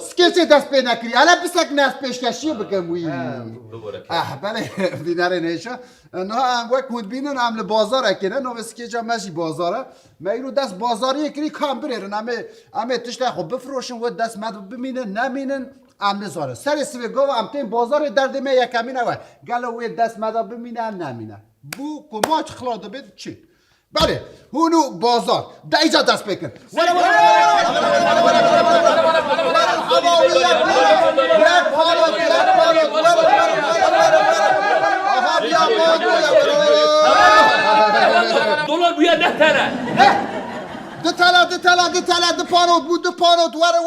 سکیچه دست پی نکری الان بسک نست پیشکشی بکن وی بله بیناره نیشه نه هم وقت مود بینن هم لبازار اکنه نه سکیچه ماشی بازاره میرو دست بازاری کری کام برن همه تشت خوب بفروشن و دست مد بمینن نمینن عمل زاره سر سوی گو ام تیم بازار درد می یکمی نه گلو وی دست مدا بمینه نمینه بو کماچ خلاده بد چی بله هونو بازار ده ایجا دست بکن ولا دلار بویا ده تله ده تله ده پانوت بود ده پانوت وره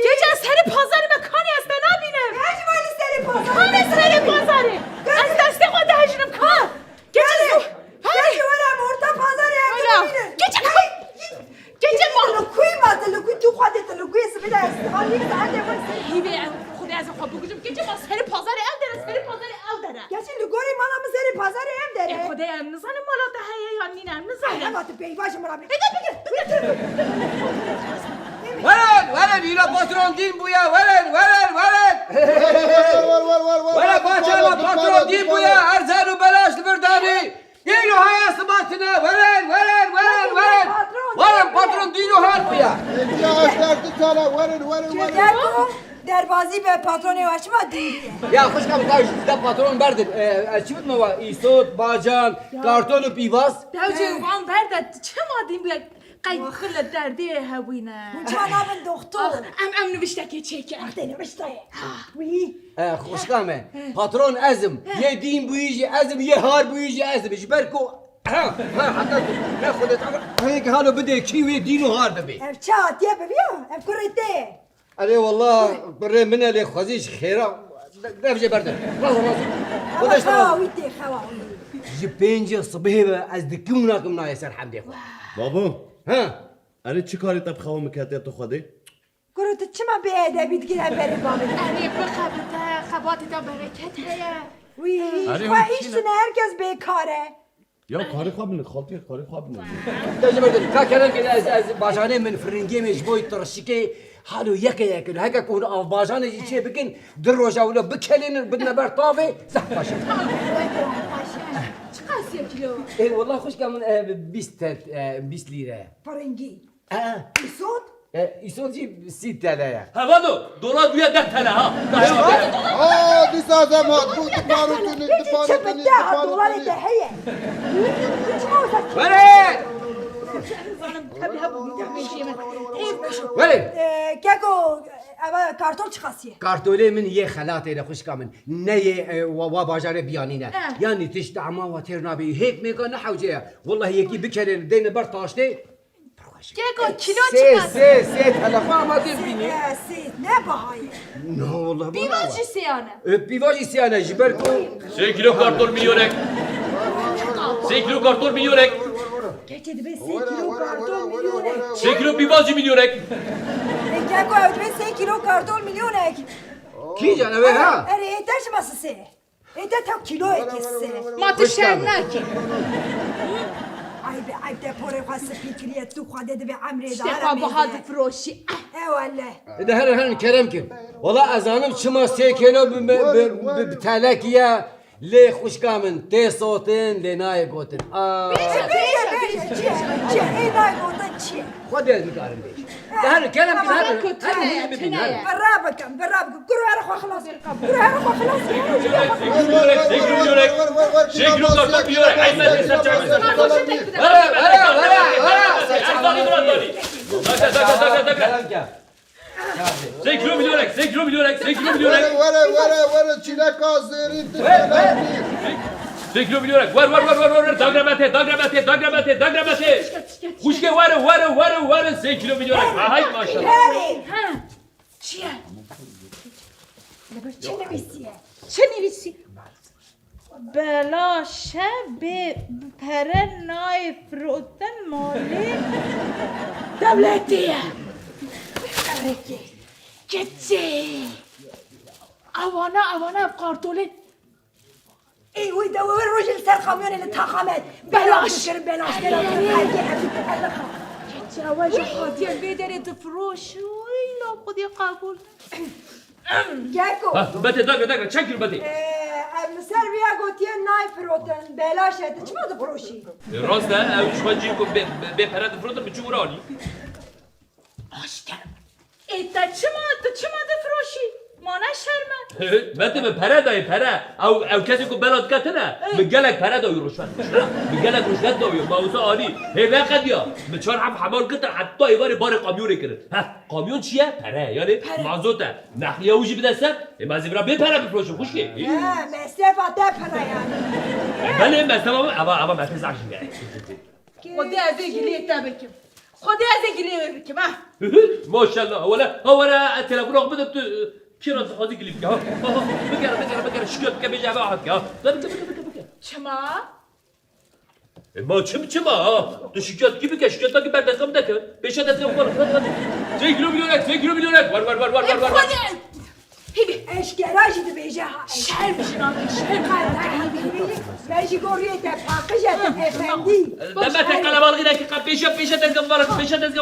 Gece seri pazarı mekani است نبینم. اجمالی سری پازاری. کانه سری پازاری. از دست خود هجرم کار. گece گچه ولی مرتا پازاری هلا. گece ما. لکوی ماده لکوی تو خودت لکوی سبیل استقالی ساعته ولی. هیوی خودی از خود بگویم گece ما سری پازاری ام داره سری پازاری ام داره. گچه لگوری مالا سری پازاری هم داره. خودی ام نزنم مالا ده هی یا نینم نزنم. اما تو پیواش مرا بگی. ولد اینا پاترون دین بویا ولد باچه پاترون دین بویا ارزن و بلاش برداری دینو های اسماتنا ولد پاترون دینو های بویا چه در بازی به پاترونی واشما دیگه یا خوش کم کاش ده پاترون بردن چی بود موا ایسود باجان کارتون و پیواز دوجه وان برده چه مادیم بیاد قید خل دردی هوینه چه نام دکتر ام نوشته که چکه نوشته وی خوش کمه پاترون ازم یه دین بویجی ازم یه هار بویجی ازمش برکو حتی نه خودت هيك حالو بده كيوي دينو هار ببي افشات يا ببيا افكرتي علي والله بري من اللي خزيش خيره دفجه برده خدش خواويتي خواوي جبينجي صبيبه از دكمنا كمنا يسر حمدي بابا ها انا چی کاری طب خواه مکاتی تو خوده؟ قررت چما بيده بيتقلها بري بابي اری بخبته خباتی تا برکت هیا وي خواهيش هركز بيكاره یا کاری خواه بینید خالتی کاری خواه بینید دجا برده كاكرن كده از باجانه من فرنگي مش بوي ترشكي حالو يكا هكا كون اف باجانه يجي بكن دروجه ولا بكلين بدنا بر طافي صح باشا چقدر کیلو ايه والله خوش كمان 20 ليره فرنگي صوت يسوتي 6 تلايا هوادو دلار بویا ده تله ها دی سازه ما بود پانوتونی چه بده دولار ده هي ولد ولد كاكو اما كارتون چخاسيه كارتولي من يه خلاتي لخوش كامن نيه وباجاره بيانينا يعني تشتعما وترنا بي هيك ميكا نحوجيه والله يكي بكرين دين برطاشتي گه کیلو چقدر سي تلفا ما تبيني سيت نبهاي نو والله بیواجی سیانه بيواجي سيانا جبركو 3 kilo karton milyonek 3 kilo karton milyonek كاكيد بس 6 كيلو كارتون مليونك 3 kilo bivazi milyonek كاكو عود بس 6 كيلو كارتون مليونك كي جانا بها اري ايتاش بس سي ايتا تا كيلو اكسي ما تشرناکی عيب ده بوري خاص فكرية تو خاده ده بعمري ده شتفا بهاد فروشی ايه والله ده هر كرمكم والله ازانم شما 3 كيلو بتلاكيا لي خوش كامن تي صوتين لناي قوتن چه ای نای گفتن چیه خود از میکارم بیش ده هر کلم که هر ببین برابكم قروا هر خو خلاص قروا هر خو خلاص 3 kilo milyonek 3 kilo karton milyonek ay ben de satacağım كلام 3 kilo milyonek 3 kilo milyonek 3 kilo milyonek وره چیلک آزری 3 kilo milyonek var dagramate خوشگه وره 3 kilo milyonek hay maşallah چیه؟ چه نویسیه چه نویسی؟ بلاشه به پره نای فروتن مالی دولتیه کچی اوانه قارتولین ايوه ده الراجل سار خميون اللي تخمت بلاش بلاش کچی اواجه خاطیان بیداری تفروش ویلا خودی قبول جاكو بته داگه چند کیلو بته مسار بیا گوتیه نای فروتن بلاشه ده چما ده فروشی راست نه اوش خواهد جیم کن به پرد فروتن به چون رانی ایتا چما تفروشی مانه شرمه بته به پرد پره او کسی که بلاد کتنه بگلک پرد آوی رشوت بگلک رشوت داوی موضوع آنی هی نقد یا بچار هم حمال کتن حتی ایوار بار قامیونه کرد قامیون چیه؟ پره یعنی مازوته نخلیه اوشی بدسته مازی برا بپره بفروشم خوش که مصرفه ده پره یعنی بله مصرفه اما مفیز عشیم خودی از گلیه تبکم خودی از گلیه بکم ماشاءالله اولا تلفون آقا بدم تو کی را خواهی گلیب که ها بگره شکیت که بجه واحد که ها بگه چما؟ ما چما تو شکیت کی بگه شکیت که برد ازم دکه بیشه دستم بار 3 کیلو میلیونک ور اشکراجی ده بیجه ها شرم ماشي قريت حقيقة افندي لما تقل بالغي لك بيشه دزم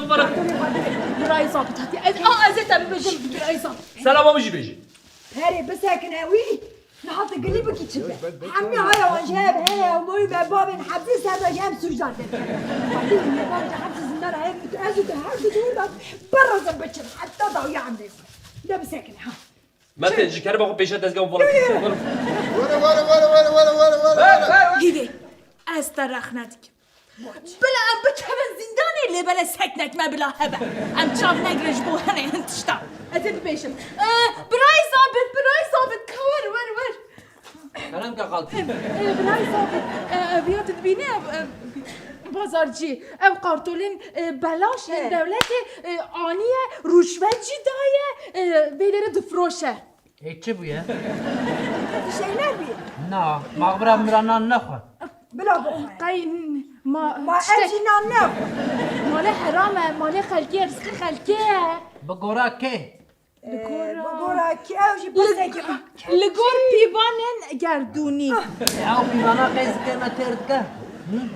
فرق برای ضابط هاتی ازت بجم برای ضابط سلام بيجي هاري بساكن اوي نحط قلبك كتشبه عمي هاي وجاب هاي وموي بابا حبسي هذا جام سجدان بعدين يا بابا حبسي زندان هاي متأزد هاي دور برا زبطش حتى ضوي عندك ده بساكن ها ما تجي كربا بيشه دزم فرق ولا گیده از طرح ندیگم بلا ام بکمن زندانی لی بلا سکنک ما بلا هبه ام چاف نگرش بو هنه انتشتا اتت بیشم برای ضابط کور ور كلام كغلطي برای ضابط بیاد بینه بازارجی او قارتولین بلاش دولت آنیه روشوجی دایه بیدره دفروشه چه بویه؟ شيء نبي نه مغبره مرانان نخواه بلا بخير قاين ما اجي نام مال حرامه مال خلقیه رزق خلقیه بگورا که؟ بقولها كاوجي بس لگور پیوانن گردونی او بیمانا قیز که ما ترد که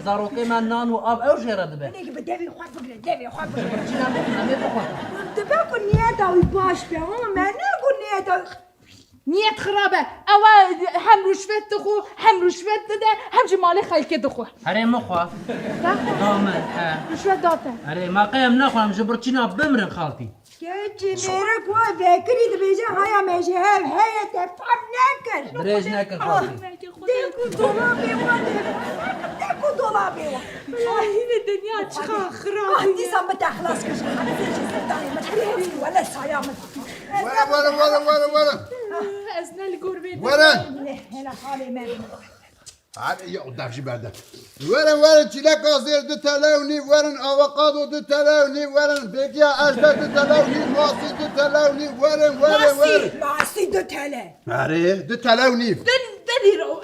زاروكي ما نان و آب او شرد به انا بدي خواب بقرا دبي خواب بقرا چینا بکنم بخواه تباكل نياتا ويباش بهم ما نقول نياتا نیت خرابه او هم رشوت دخو هم رشوت داده هم جمال خلقه دخو هره مخواه دامن رشوت داده هره ما قیم نخوام جبر چینا بمرن خالتي كيتي ميرك وبكري دبيجا هيا ماشي هيا تفهم ناكر بريج ناكر خالتي ديكو دولابي ديكو دولابي این دنیا چقدر خرابه عندي صمت اخلاص كش ما تحريري ولا سايا ولا از نلگور بید هنا حالي ما يقدر شي بعد ولا تشيلك قصير دو تلاوني ورن افوكادو دو تلاوني ورن بيكيا اشتا دو تلاوني ماسي دو تلاوني ورن ماسي دو تلا اري دو تلاوني دلیرو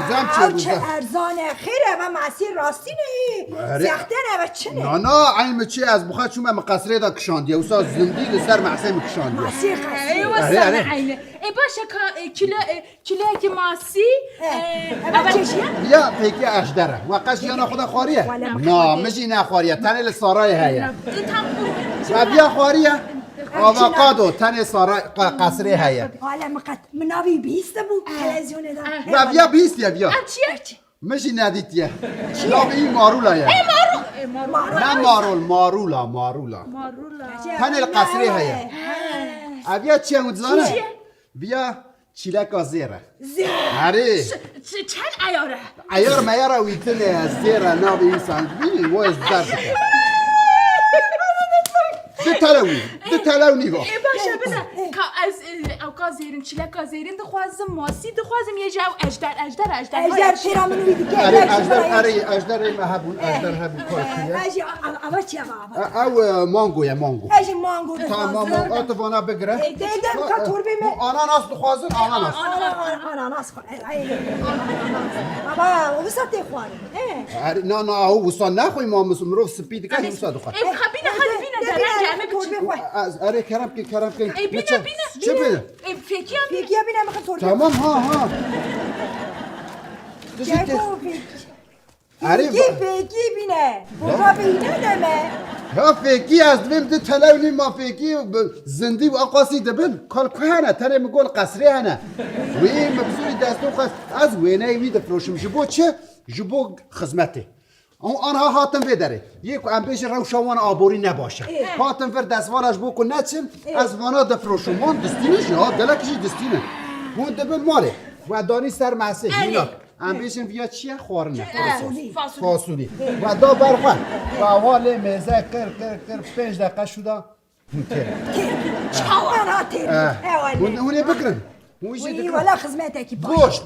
زم چه ارزانه خیره و معصیر راستی نه زختنه و چه نه نه عین چی از بخاط شما مقصره دا کشاندی و ساز زندگی لسر معصه میکشاندی معصیر خستی ایوه سانه عینه ای باشه کله که ماسی اول چشیه؟ بیا پیکی اشدره و قش یا خدا خواریه نه مشی نه خواریه تنه لسارای هیه و بیا خواریه آووکادو تن سارای قصره هیه حالا مقد مناوی بیسته بود تلویزیون دا و بیا بیست یا بیا چیه؟ مشی ندیدیه لا به این مارولا یه نه مارولا تن القصره هیه بیا چیه مدزانه؟ بیا چیلک زیره هره چند ایاره؟ ایار میاره ویتنه زیره نابی انسان بینی وایز درد ای باشه بده از او کازیرین چیله کازیرین دخوازم ماسی دخوازم یه جو اجدر اجدر تیرا منو بیدی که اجدر مهبون اجدر هبون کارکیه اجی اوا چی اوا او مانگویه مانگو اجی مانگو تمام آتوانا بگره دیدم که توربی من آناناس دخوازن آناناس آناناس خور بابا وسط خواره نه نه او وصل نخوی ما مرو سپید که وصل دخواه خبینه درنگ همه بچی از اره کرم که ای بینه چه بینه ای فیکی هم فیکی بینم میخوام توربی تمام ها فیکی بینه بابا بینه دمه ها فیکی از دویم ده تلونی ما فیکی زندی و اقاسی دبن کال کهنه تره میگول قصری هنه وی مبزوری دستو خواست از وینه وی دفروشم جبو چه؟ جبو خدمته آنها هاتن بداره یک امبیش روشوان آبوری نباشه هاتن فر دستوانش بو کن نچن از وانا دفروشمان دستینش یا دلکشی دستینه اون دبن ماله و دانی سر محسه هیلاک امبیشن بیا چیه خورنه فاصولی و دا برخواه و حال میزه کر 5 دقیقه شده چاوانا تیر اونه بکرن ولا خدمتك گوشت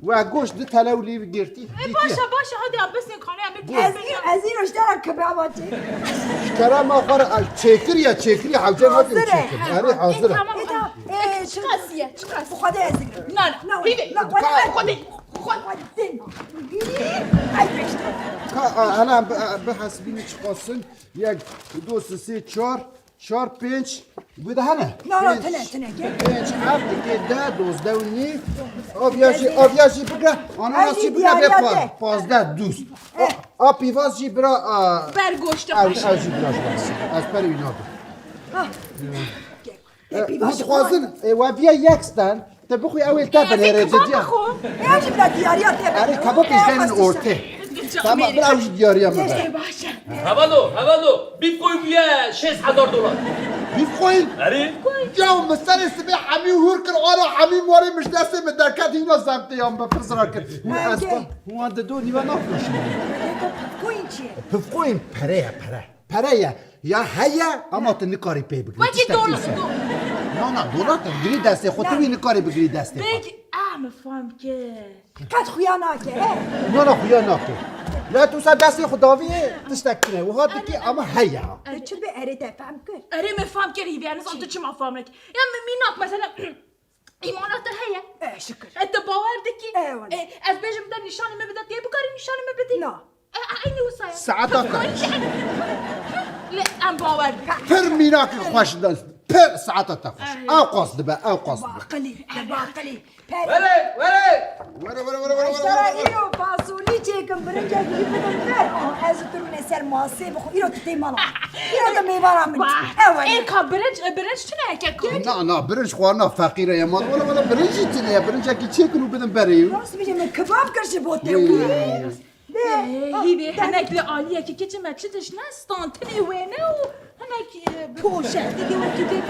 و گوشت ده تلولی بگیرتی باشه هادی بسین خانه همه از این اشترک کباباتی کرم آخر چکری حوجه ما که چکر اره حاضره چه قصیه خدا از نه بیبی الان به حسبینی چه قاسن 1 2 3 4 5 بوده هنه نه تنه 5 7 10 12 و نی آبیاجی بگره آناناسی بگره بپار 15 دوست آپیواز جی برا برگوشت آجی براش باسی از پری اینا هست خوازن و بیا یکستن تا بخوی اول تا بنهره جدیا ايش بلا دياريات اره کباب ایزدن اورته تمام براوش دیاریا مبر هوالو بیف کوی بیه $6,000 بیف خوین اره یا مستر سبی حمی هور کر آره حمی ماری مش دسته مدرکت اینا زمته یا بپرسرا کر هو انده دو نیوه نافروش كوين شي بفقوین پره یا هیا اما تو نکاری پی بگری وجه دولار نه دولار تا بگری دسته خود تو نکاری بگری دسته بگی مفهم که قد خياناك نه خویا ناکه لا تو سر دسته خداویه تشتکنه و ها دکی اما هیا شو بقريت فهم كل اره مفهم که هیوی انا صمت چه مفهم لك یا میناک مثلا ایمانات هیا شكر انت باور دکی والله. از بجم در نشانه مبدت یه بکاری نشانه مبدی لا عینی وسایه ساعتا کن لا ام باور دکی پر میناک خوش دست پر ساعتا تخوش او قصد به او قصد باقلي وره اشترى إيرو فاصولي تشيكن برنجة جيب بدون بر از ترون سر ماسي بخو إيرو تتي مانا إيرو تمي بارا من ای که برنج چنه که نه برنج خوارنا فقیره یا مال ولا برنجی تنه برنجا کی چه کنو بدن بری راس بيجي من كباب كرش بوتي هیوی هنک لی عالیه که کچه مچتش نستان تنه وینه و هنک توشه تدي وقت تدي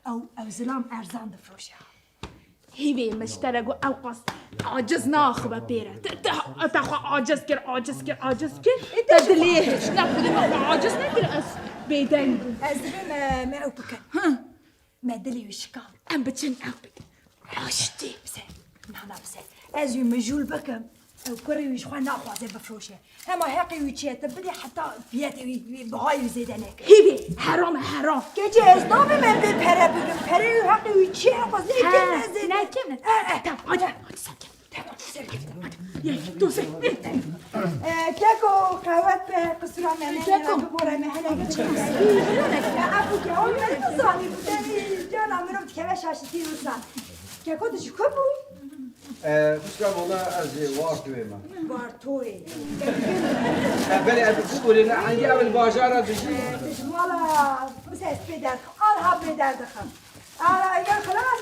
او زلام ارزان دفروشها هیوی مشترگو او قصد عاجز ناخبه پیره تخوا عاجز کر تدلیهش نخودی ما عاجز نکر از بیدنگ بود از ما او بكن ما دلي وشكا ام بچن او بکن عاشتی بسه معنا بسه از مجول بكم او كوري وش خوان ناخذ بفروشه اما حقي ويتشيت بدي حتى فياتي بغاي زيدانك هیوی حرام كيجي ازدامي من بپره بگم پره حقي ويتشي قصدي كن زيد نکنه هادی سکن یکی دو سه كاكو قوات قصرا من كاكو بورا مهلا ابو كاول ما تصاني بدي جانا منهم تكواش عشتي وصان كاكو تشكبو بسكام والله از وارد ويما بارتوري بلي ابي بقول انا عندي اعمل باشاره بجي مالا بس بدر انا بدر دخل انا يا خلاص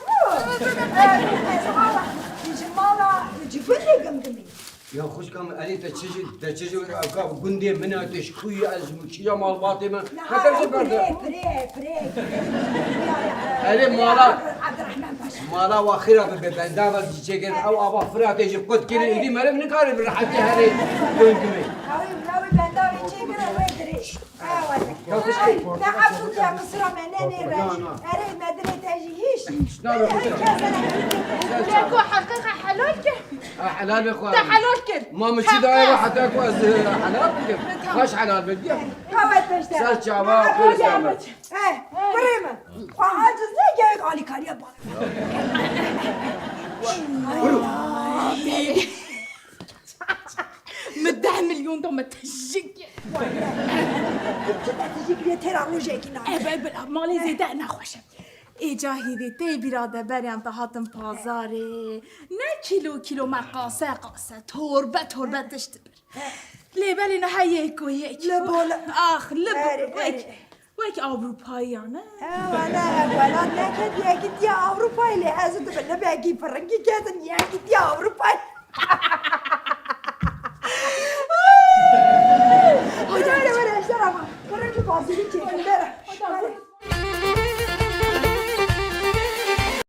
مالا جبني قمقمي يا خوش كم علي تشجي قندي منها تشكوي از مكيا مال باطمه هكذا برد بري علي مالا عبد الرحمن باشا مالا واخيرا ببندابه تشكر او ابا فرات يجي قد كده يدي مال من كاري بالحتى هذه قندمي ناوي بنداوي تشيكر ويدري نعبدك يا مصر مناني باش أري مدري تجيش لكو حقيقة حلالك حلال يا اخوان حلالك ما مشي دايما حتى اكو حلال مش حلال بدي سال شعبان كل سنه بريمة وعاجز ليه جاي علي كاريا مده مليون دو متجيك تجيك لي ترى روجيك نعم بلا مالي زيدا نخوشم اجاهی تی بیراده بریم تا هاتم پازاره نه کیلو مقاسه قاسه تربه دشت بر لیبلی نه یک و یک لبول آخ لبول ویک اروپاییانه ولا نكد يا كنت يا أوروبا اللي هذا تبلى باقي فرنجي كذا يا كنت يا أوروبا